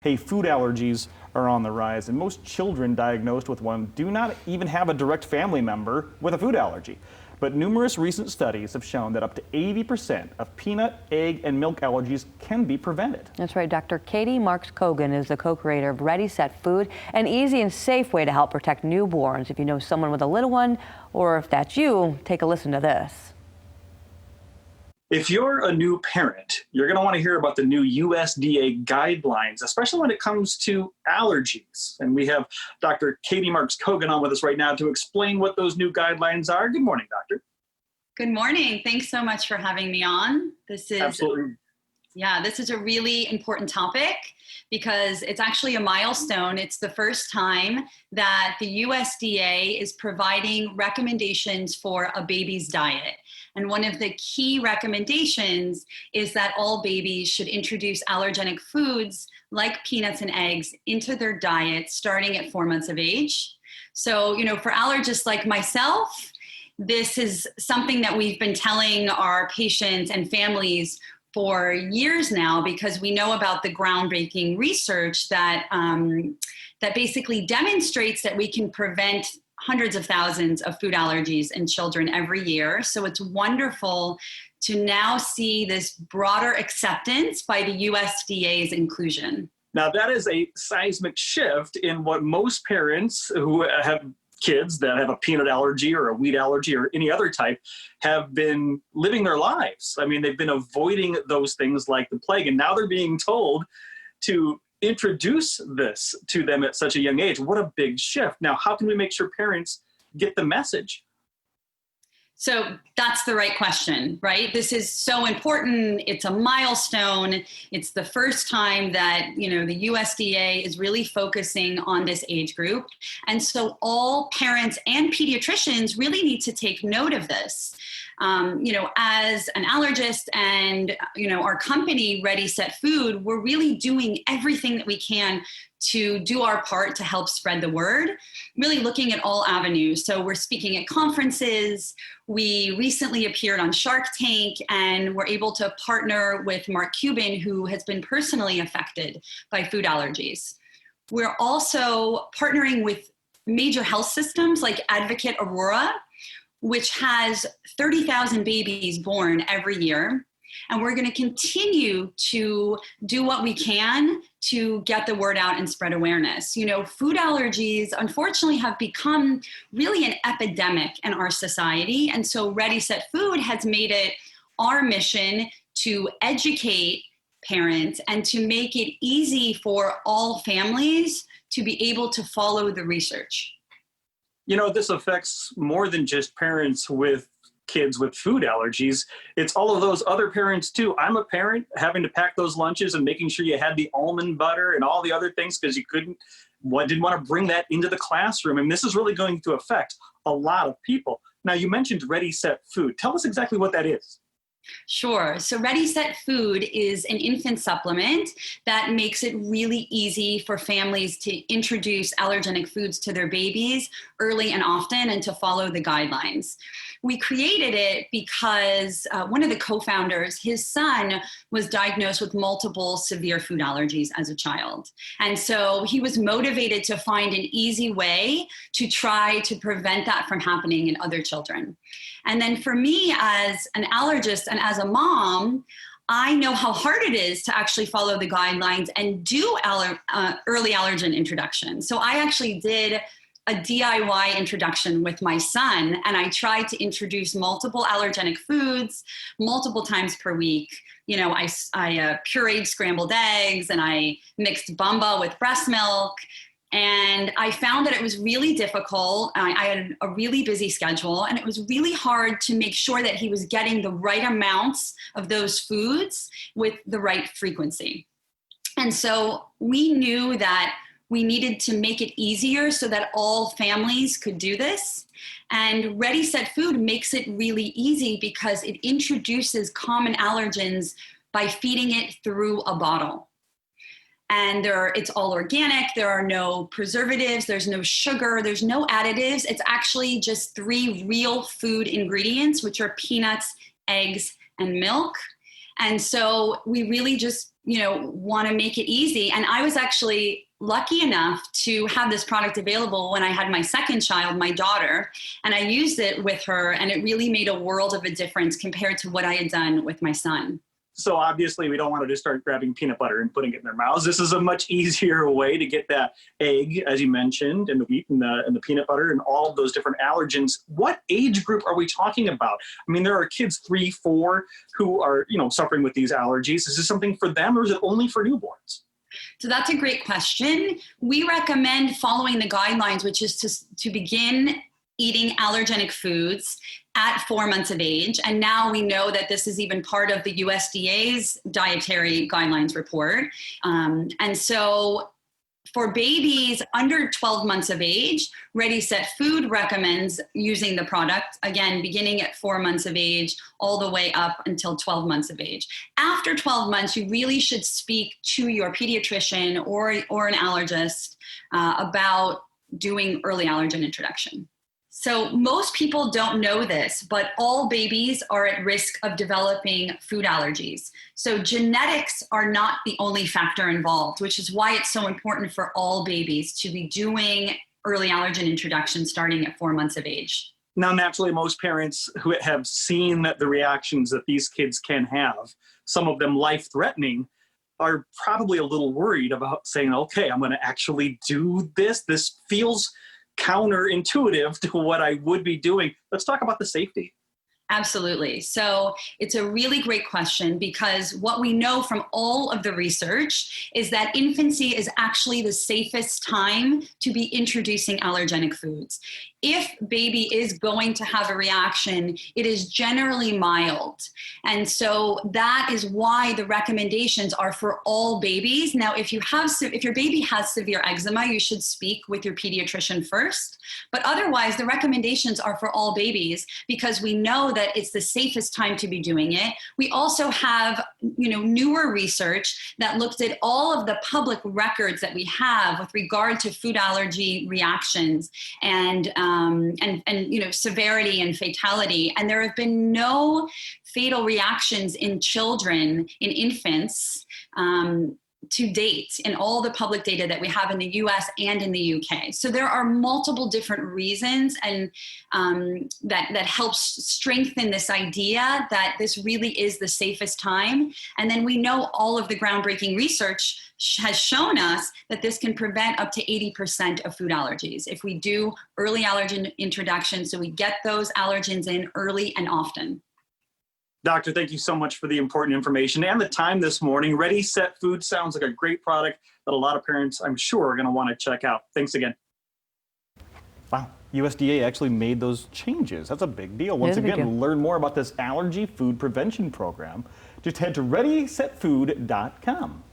Hey, food allergies are on the rise, and most children diagnosed with one do not even have a direct family member with a food allergy. But numerous recent studies have shown that up to 80% of peanut, egg, and milk allergies can be prevented. That's right. Dr. Katie Marks-Kogan is the co-creator of Ready.Set.Food, an easy and safe way to help protect newborns. If you know someone with a little one, or if that's you, take a listen to this. If you're a new parent, you're going to want to hear about the new USDA guidelines, especially when it comes to allergies. And we have Dr. Katie Marks-Kogan on with us right now to explain what those new guidelines are. Good morning, doctor. Good morning. Thanks so much for having me on. Absolutely. This is a really important topic because it's actually a milestone. It's the first time that the USDA is providing recommendations for a baby's diet. And one of the key recommendations is that all babies should introduce allergenic foods like peanuts and eggs into their diet starting at 4 months of age. So, for allergists like myself, this is something that we've been telling our patients and families for years now, because we know about the groundbreaking research that basically demonstrates that we can prevent hundreds of thousands of food allergies in children every year. So it's wonderful to now see this broader acceptance by the USDA's inclusion. Now, that is a seismic shift in what most parents who have kids that have a peanut allergy or a wheat allergy or any other type have been living their lives. I mean, they've been avoiding those things like the plague, and now they're being told to introduce this to them at such a young age. What a big shift. Now, how can we make sure parents get the message? So that's the right question, right? This is so important. It's a milestone. It's the first time that, the USDA is really focusing on this age group. And so all parents and pediatricians really need to take note of this. As an allergist and, our company, Ready.Set.Food, we're really doing everything that we can to do our part to help spread the word, really looking at all avenues. So we're speaking at conferences. We recently appeared on Shark Tank, and we're able to partner with Mark Cuban, who has been personally affected by food allergies. We're also partnering with major health systems like Advocate Aurora, which has 30,000 babies born every year. And we're going to continue to do what we can to get the word out and spread awareness. Food allergies, unfortunately, have become really an epidemic in our society. And so Ready.Set.Food has made it our mission to educate parents and to make it easy for all families to be able to follow the research. This affects more than just parents with kids with food allergies. It's all of those other parents too. I'm a parent having to pack those lunches and making sure you had the almond butter and all the other things because you didn't want to bring that into the classroom. And this is really going to affect a lot of people. Now, you mentioned Ready.Set.Food. Tell us exactly what that is. Sure. So Ready.Set.Food is an infant supplement that makes it really easy for families to introduce allergenic foods to their babies early and often and to follow the guidelines. We created it because one of the co-founders, his son, was diagnosed with multiple severe food allergies as a child. And so he was motivated to find an easy way to try to prevent that from happening in other children. And then for me as an allergist and as a mom, I know how hard it is to actually follow the guidelines and do early allergen introduction. So I actually did a DIY introduction with my son, and I tried to introduce multiple allergenic foods multiple times per week. I pureed scrambled eggs, and I mixed bamba with breast milk. And I found that it was really difficult. I had a really busy schedule, and it was really hard to make sure that he was getting the right amounts of those foods with the right frequency. And so we knew that we needed to make it easier so that all families could do this. And Ready.Set.Food makes it really easy because it introduces common allergens by feeding it through a bottle. And it's all organic. There are no preservatives. There's no sugar. There's no additives. It's actually just 3 real food ingredients, which are peanuts, eggs, and milk. And so we really just want to make it easy. And I was actually lucky enough to have this product available when I had my second child, my daughter, and I used it with her, and it really made a world of a difference compared to what I had done with my son. So obviously we don't want to just start grabbing peanut butter and putting it in their mouths. This is a much easier way to get that egg, as you mentioned, and the wheat and the peanut butter and all of those different allergens. What age group are we talking about? I mean, there are kids 3, 4 who are, suffering with these allergies. Is this something for them, or is it only for newborns? So that's a great question. We recommend following the guidelines, which is to begin eating allergenic foods at 4 months of age. And now we know that this is even part of the USDA's dietary guidelines report. And so for babies under 12 months of age, Ready.Set.Food recommends using the product, again, beginning at 4 months of age, all the way up until 12 months of age. After 12 months, you really should speak to your pediatrician or an allergist about doing early allergen introduction. So most people don't know this, but all babies are at risk of developing food allergies. So genetics are not the only factor involved, which is why it's so important for all babies to be doing early allergen introduction starting at 4 months of age. Now, naturally, most parents who have seen the reactions that these kids can have, some of them life-threatening, are probably a little worried about saying, okay, I'm going to actually do this. This feels counterintuitive to what I would be doing. Let's talk about the safety. Absolutely. So it's a really great question, because what we know from all of the research is that infancy is actually the safest time to be introducing allergenic foods. If baby is going to have a reaction, it is generally mild. And so that is why the recommendations are for all babies. Now, if your baby has severe eczema, you should speak with your pediatrician first. But otherwise, the recommendations are for all babies, because we know that it's the safest time to be doing it. We also have, newer research that looked at all of the public records that we have with regard to food allergy reactions and severity and fatality. And there have been no fatal reactions in children, in infants, to date in all the public data that we have in the US and in the UK. So there are multiple different reasons, and that helps strengthen this idea that this really is the safest time. And then we know all of the groundbreaking research has shown us that this can prevent up to 80% of food allergies if we do early allergen introduction, so we get those allergens in early and often. Doctor, thank you so much for the important information and the time this morning. Ready.Set.Food sounds like a great product that a lot of parents, I'm sure, are going to want to check out. Thanks again. Wow, USDA actually made those changes. That's a big deal. Once again, to learn more about this allergy food prevention program, just head to ReadySetFood.com.